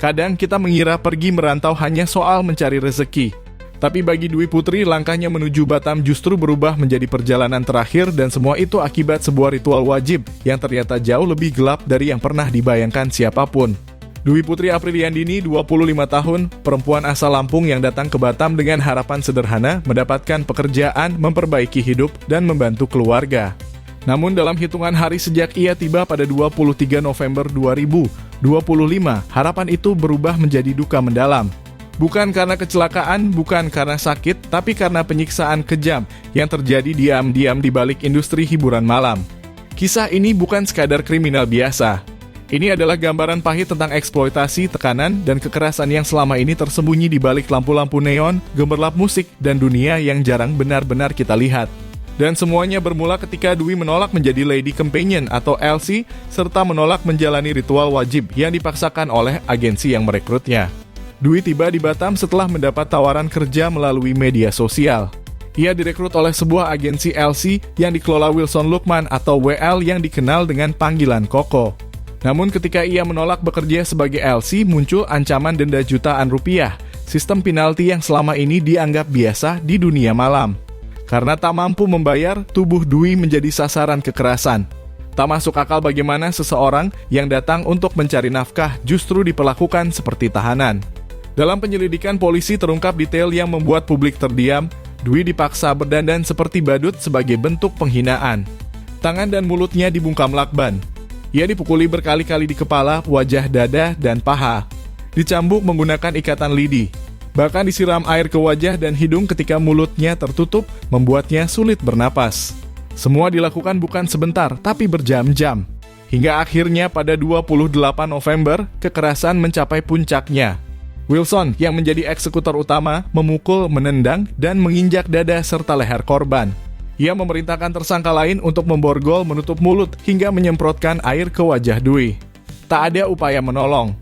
Kadang kita mengira pergi merantau hanya soal mencari rezeki. Tapi bagi Dwi Putri, langkahnya menuju Batam justru berubah menjadi perjalanan terakhir dan semua itu akibat sebuah ritual wajib yang ternyata jauh lebih gelap dari yang pernah dibayangkan siapapun. Dwi Putri Apriliandini, 25 tahun, perempuan asal Lampung yang datang ke Batam dengan harapan sederhana mendapatkan pekerjaan, memperbaiki hidup, dan membantu keluarga. Namun dalam hitungan hari sejak ia tiba pada 23 November 2025, harapan itu berubah menjadi duka mendalam. Bukan karena kecelakaan, bukan karena sakit, tapi karena penyiksaan kejam yang terjadi diam-diam di balik industri hiburan malam. Kisah ini bukan sekadar kriminal biasa. Ini adalah gambaran pahit tentang eksploitasi, tekanan, dan kekerasan yang selama ini tersembunyi di balik lampu-lampu neon, gemerlap musik, dan dunia yang jarang benar-benar kita lihat. Dan semuanya bermula ketika Dwi menolak menjadi Lady Companion atau LC, serta menolak menjalani ritual wajib yang dipaksakan oleh agensi yang merekrutnya. Dwi tiba di Batam setelah mendapat tawaran kerja melalui media sosial. Ia direkrut oleh sebuah agensi LC yang dikelola Wilson Lukman atau WL yang dikenal dengan panggilan Koko. Namun ketika ia menolak bekerja sebagai LC, muncul ancaman denda jutaan rupiah, sistem penalti yang selama ini dianggap biasa di dunia malam. Karena tak mampu membayar, tubuh Dwi menjadi sasaran kekerasan. Tak masuk akal bagaimana seseorang yang datang untuk mencari nafkah justru diperlakukan seperti tahanan. Dalam penyelidikan polisi terungkap detail yang membuat publik terdiam. Dwi dipaksa berdandan seperti badut sebagai bentuk penghinaan. Tangan dan mulutnya dibungkam lakban. Ia dipukuli berkali-kali di kepala, wajah, dada, dan paha. Dicambuk menggunakan ikatan lidi. Bahkan disiram air ke wajah dan hidung ketika mulutnya tertutup, membuatnya sulit bernapas. Semua dilakukan bukan sebentar, tapi berjam-jam. Hingga akhirnya pada 28 November, kekerasan mencapai puncaknya. Wilson, yang menjadi eksekutor utama, memukul, menendang, dan menginjak dada serta leher korban. Ia memerintahkan tersangka lain untuk memborgol, menutup mulut, hingga menyemprotkan air ke wajah Dwi. Tak ada upaya menolong.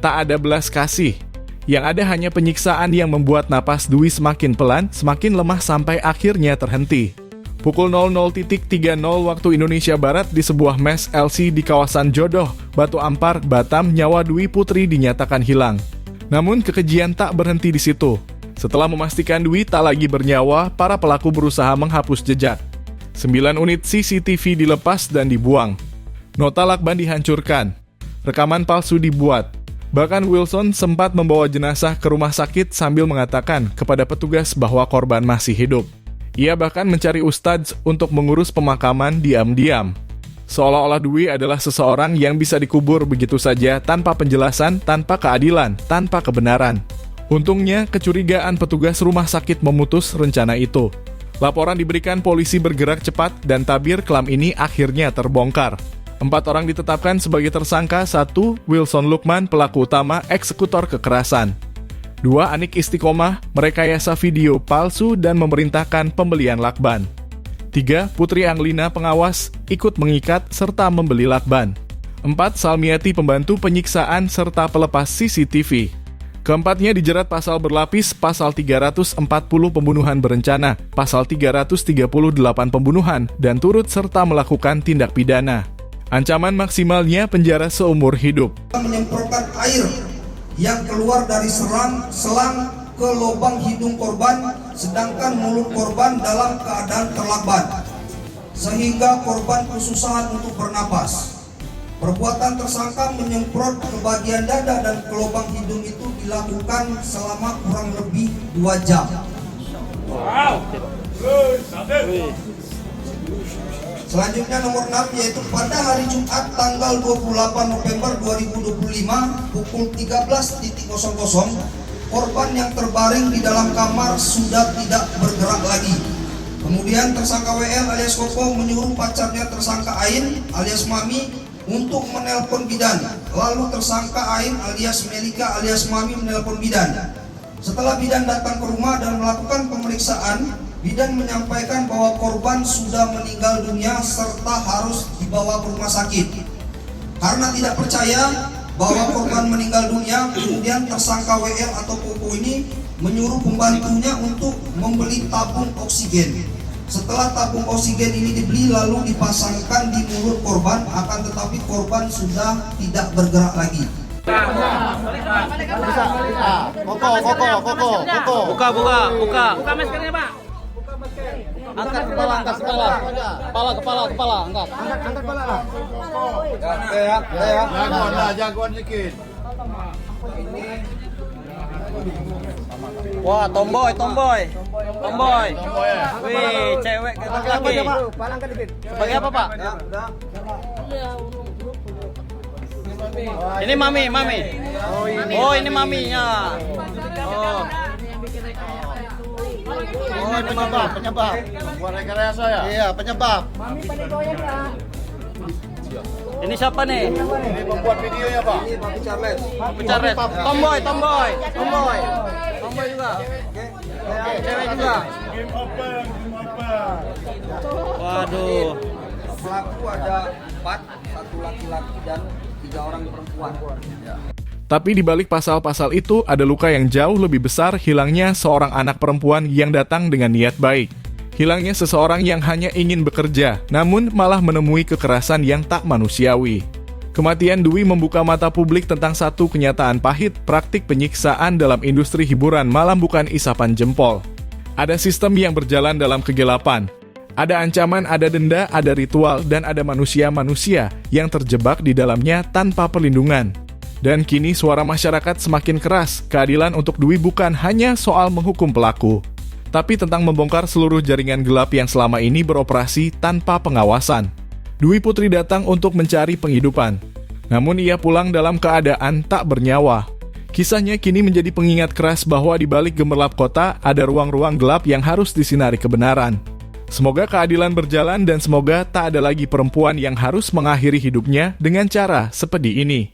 Tak ada belas kasih. Yang ada hanya penyiksaan yang membuat napas Dwi semakin pelan, semakin lemah sampai akhirnya terhenti. Pukul 00.30 waktu Indonesia Barat di sebuah mes LC di kawasan Jodoh, Batu Ampar, Batam, nyawa Dwi Putri dinyatakan hilang. Namun kekejian tak berhenti di situ. Setelah memastikan Dwi tak lagi bernyawa, para pelaku berusaha menghapus jejak. 9 unit CCTV dilepas dan dibuang. Nota lakban dihancurkan. Rekaman palsu dibuat. Bahkan Wilson sempat membawa jenazah ke rumah sakit sambil mengatakan kepada petugas bahwa korban masih hidup. Ia bahkan mencari ustadz untuk mengurus pemakaman diam-diam. Seolah-olah Dwi adalah seseorang yang bisa dikubur begitu saja tanpa penjelasan, tanpa keadilan, tanpa kebenaran. Untungnya, kecurigaan petugas rumah sakit memutus rencana itu. Laporan diberikan, polisi bergerak cepat, dan tabir kelam ini akhirnya terbongkar. 4 orang ditetapkan sebagai tersangka. 1. Wilson Lukman, pelaku utama, eksekutor kekerasan. 2. Anik Istiqomah, merekayasa video palsu dan memerintahkan pembelian lakban. 3. Putri Anglina, pengawas, ikut mengikat serta membeli lakban. 4. Salmiati, pembantu penyiksaan serta pelepas CCTV. Keempatnya dijerat pasal berlapis, pasal 340 pembunuhan berencana, pasal 338 pembunuhan, dan turut serta melakukan tindak pidana. Ancaman maksimalnya penjara seumur hidup. Menyemprotkan air yang keluar dari selang ke lubang hidung korban, sedangkan mulut korban dalam keadaan terlakban, sehingga korban kesusahan untuk bernapas. Perbuatan tersangka menyemprot ke bagian dada dan ke lubang hidung itu dilakukan selama kurang lebih 2 jam. Wow. Selanjutnya nomor 6, yaitu pada hari Jumat tanggal 28 November 2025 pukul 13.00, korban yang terbaring di dalam kamar sudah tidak bergerak lagi. Kemudian tersangka WL alias Koko menyuruh pacarnya tersangka Ain alias Mami untuk menelpon bidan. Lalu tersangka Ain alias Melika alias Mami menelpon bidan. Setelah bidan datang ke rumah dan melakukan pemeriksaan, bidan menyampaikan bahwa korban sudah meninggal dunia serta harus dibawa ke rumah sakit. Karena tidak percaya bahwa korban meninggal dunia, kemudian tersangka WL atau Koko ini menyuruh pembantunya untuk membeli tabung oksigen. Setelah tabung oksigen ini dibeli lalu dipasangkan di mulut korban, akan tetapi korban sudah tidak bergerak lagi. Buka maskernya, Pak. Angkat kepala, angkat. Jagoan dikit. Wah, tomboy. Wih, cewek ke laki. Sebagai apa, Pak? Ini mami. Oh, ini maminya. Oh, ini penyebab. Buat rekayasa ya? Iya, penyebab. ini siapa nih? Ini pembuat videonya, Pak. Charles. Tomboy juga. Cewek juga. Waduh. Pelaku ada 4, 1 laki-laki dan 3 orang perempuan. Tapi di balik pasal-pasal itu ada luka yang jauh lebih besar, hilangnya seorang anak perempuan yang datang dengan niat baik. Hilangnya seseorang yang hanya ingin bekerja, namun malah menemui kekerasan yang tak manusiawi. Kematian Dwi membuka mata publik tentang satu kenyataan pahit, praktik penyiksaan dalam industri hiburan malah bukan isapan jempol. Ada sistem yang berjalan dalam kegelapan. Ada ancaman, ada denda, ada ritual, dan ada manusia-manusia yang terjebak di dalamnya tanpa perlindungan. Dan kini suara masyarakat semakin keras. Keadilan untuk Dwi bukan hanya soal menghukum pelaku, tapi tentang membongkar seluruh jaringan gelap yang selama ini beroperasi tanpa pengawasan. Dwi Putri datang untuk mencari penghidupan, namun ia pulang dalam keadaan tak bernyawa. Kisahnya kini menjadi pengingat keras bahwa di balik gemerlap kota ada ruang-ruang gelap yang harus disinari kebenaran. Semoga keadilan berjalan dan semoga tak ada lagi perempuan yang harus mengakhiri hidupnya dengan cara seperti ini.